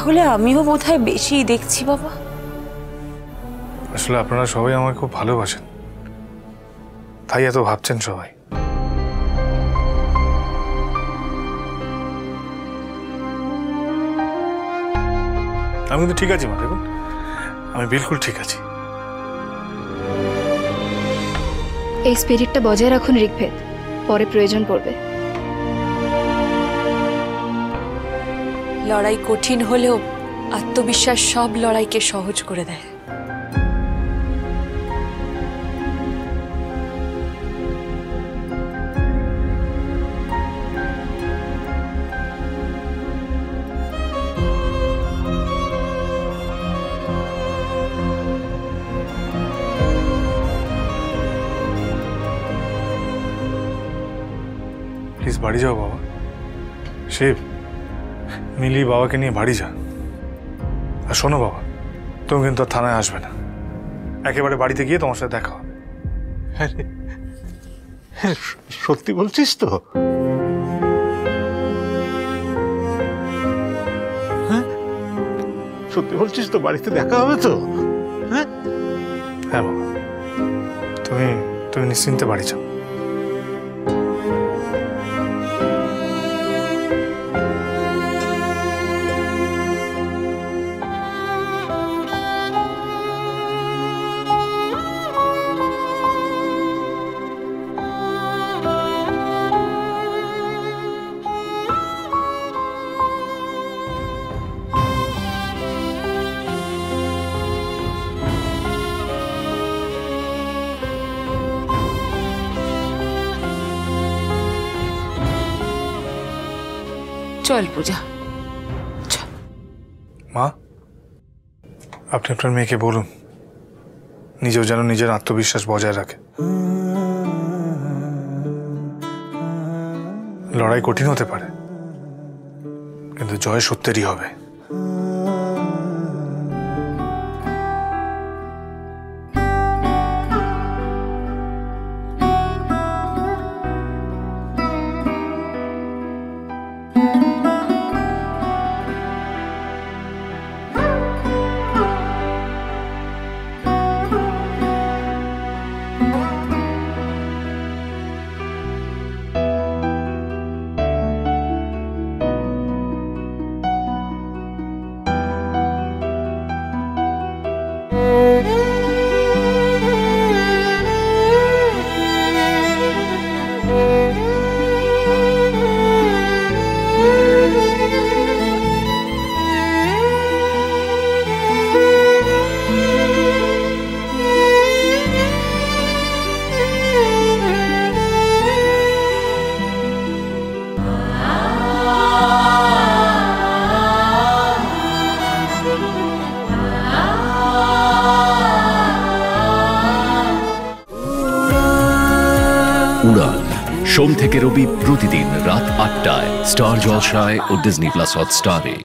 তাহলে আমিও বোধহয় বেশি দেখছি বাবা। আসলে আপনারা সবাই আমাকে খুব ভালোবাসেন, তাই এত ভাবছেন সবাই। আমি কিন্তু ঠিক আছি মা, দেখুন আমি বিলকুল ঠিক আছি। এই স্পিরিটটা বজায় রাখুন ঋগ্ভেদ, পরে প্রয়োজন পড়বে। লড়াই কঠিন হলেও আত্মবিশ্বাস সব লড়াইকে সহজ করে দেয়। প্লিজ বাড়ি যাও বাবা। শিব, মিলি বাবাকে নিয়ে বাড়ি যা। আর শোনো বাবা, তুমি কিন্তু আর থানায় আসবে না, একেবারে বাড়িতে গিয়ে তোমার সাথে দেখা হবে। সত্যি বলছিস তো? হ্যাঁ সত্যি বলছিস তো? বাড়িতে দেখা হবে তো? হ্যাঁ হ্যাঁ বাবা, তুমি নিশ্চিন্তে বাড়ি যাও। চল পূজা। মা, আপনি আপনার মেয়েকে বলুন নিজেও যেন নিজের আত্মবিশ্বাস বজায় রাখে। লড়াই কঠিন হতে পারে, কিন্তু জয় সত্যেরই হবে। উড়ান সোম থেকে রবি প্রতিদিন রাত ৮টায় স্টার জলসায় ও ডিজনি প্লাস হটস্টারে।